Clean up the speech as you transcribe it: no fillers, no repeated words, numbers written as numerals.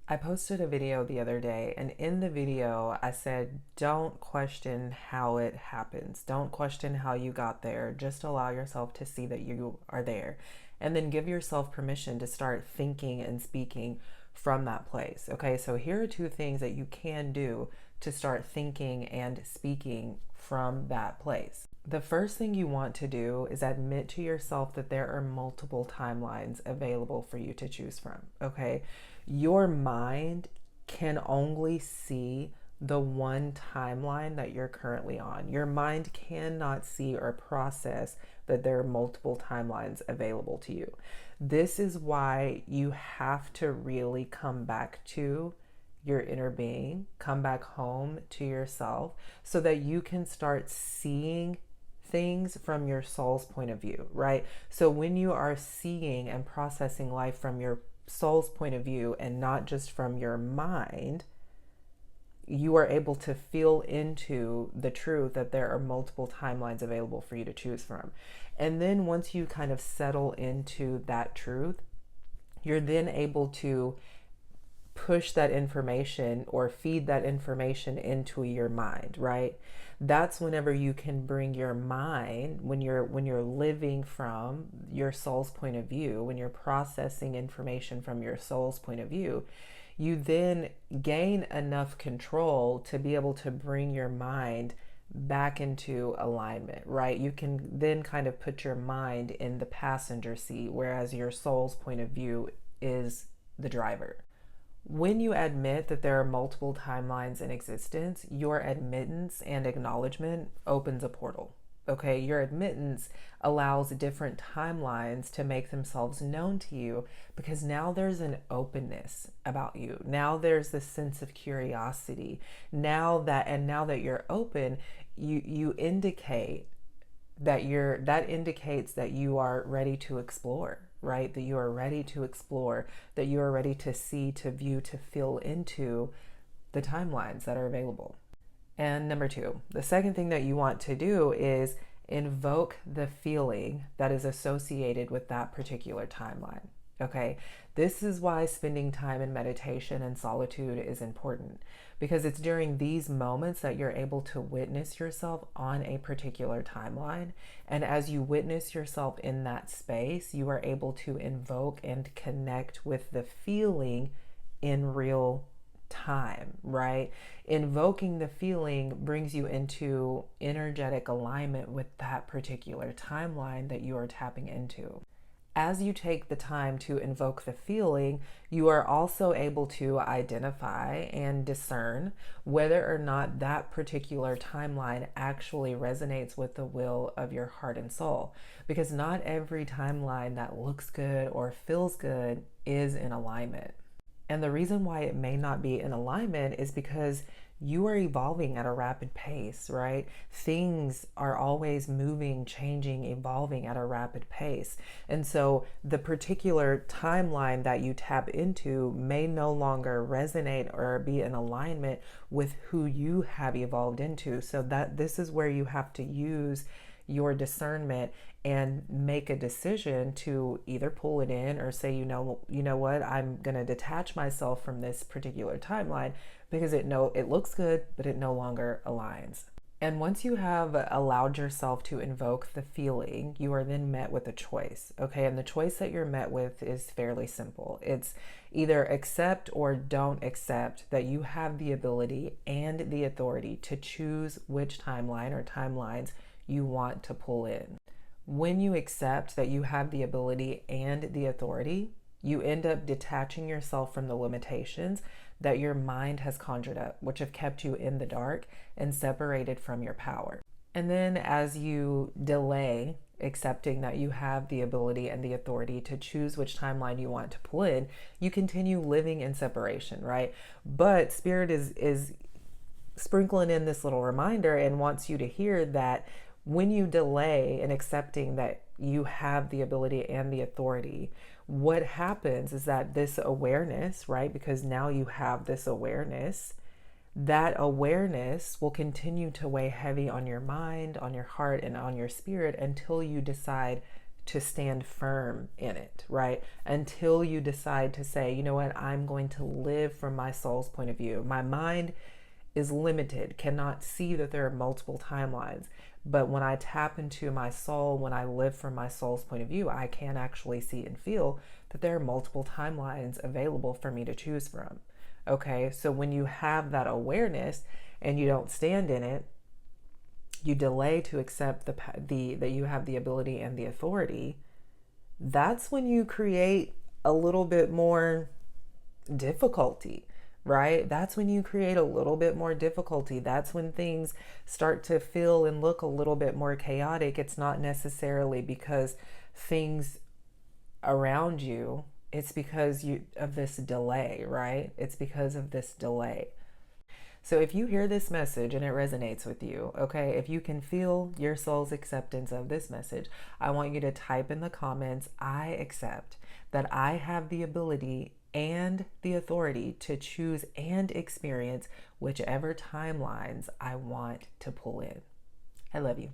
I posted a video the other day, and in the video, I said, don't question how it happens. Don't question how you got there. Just allow yourself to see that you are there. And then give yourself permission to start thinking and speaking from that place. Okay, so here are two things that you can do to start thinking and speaking from that place. The first thing you want to do is admit to yourself that there are multiple timelines available for you to choose from. Okay, your mind can only see the one timeline that you're currently on. Your mind cannot see or process that there are multiple timelines available to you. This is why you have to really come back to your inner being, come back home to yourself so that you can start seeing things from your soul's point of view, right? So when you are seeing and processing life from your soul's point of view and not just from your mind, you are able to feel into the truth that there are multiple timelines available for you to choose from. And then once you kind of settle into that truth, you're then able to push that information or feed that information into your mind, right? That's whenever you can bring your mind, when you're living from your soul's point of view, when you're processing information from your soul's point of view, you then gain enough control to be able to bring your mind back into alignment, right? You can then kind of put your mind in the passenger seat, whereas your soul's point of view is the driver. When you admit that there are multiple timelines in existence, your admittance and acknowledgement opens a portal. Okay, your admittance allows different timelines to make themselves known to you because now there's an openness about you. Now there's this sense of curiosity. Now that you're open, you indicate that indicates that you are ready to explore, right? That you are ready to explore, that you are ready to see, to view, to feel into the timelines that are available. And number two, the second thing that you want to do is invoke the feeling that is associated with that particular timeline. Okay, this is why spending time in meditation and solitude is important, because it's during these moments that you're able to witness yourself on a particular timeline. And as you witness yourself in that space, you are able to invoke and connect with the feeling in real time, right? Invoking the feeling brings you into energetic alignment with that particular timeline that you are tapping into. As you take the time to invoke the feeling, you are also able to identify and discern whether or not that particular timeline actually resonates with the will of your heart and soul. Because not every timeline that looks good or feels good is in alignment. And the reason why it may not be in alignment is because you are evolving at a rapid pace, right? Things are always moving, changing, evolving at a rapid pace. And so the particular timeline that you tap into may no longer resonate or be in alignment with who you have evolved into. So that this is where you have to use your discernment and make a decision to either pull it in or say, you know what, I'm going to detach myself from this particular timeline because it looks good, but it no longer aligns. And once you have allowed yourself to invoke the feeling, you are then met with a choice, okay? And the choice that you're met with is fairly simple. It's either accept or don't accept that you have the ability and the authority to choose which timeline or timelines you want to pull in. When you accept that you have the ability and the authority, you end up detaching yourself from the limitations that your mind has conjured up, which have kept you in the dark and separated from your power. And then as you delay accepting that you have the ability and the authority to choose which timeline you want to pull in, you continue living in separation, right? But Spirit is sprinkling in this little reminder and wants you to hear that when you delay in accepting that you have the ability and the authority, what happens is that this awareness, right? Because now you have this awareness, that awareness will continue to weigh heavy on your mind, on your heart, and on your spirit until you decide to stand firm in it, right? Until you decide to say, you know what, I'm going to live from my soul's point of view. My mind is limited, cannot see that there are multiple timelines. But when I tap into my soul, when I live from my soul's point of view, I can actually see and feel that there are multiple timelines available for me to choose from. Okay, so when you have that awareness and you don't stand in it, you delay to accept that you have the ability and the authority. That's when you create a little bit more difficulty, right? That's when you create a little bit more difficulty. That's when things start to feel and look a little bit more chaotic. It's not necessarily because things around you, it's because of this delay, right? It's because of this delay. So if you hear this message and it resonates with you, okay, if you can feel your soul's acceptance of this message, I want you to type in the comments, I accept that I have the ability and the authority to choose and experience whichever timelines I want to pull in. I love you.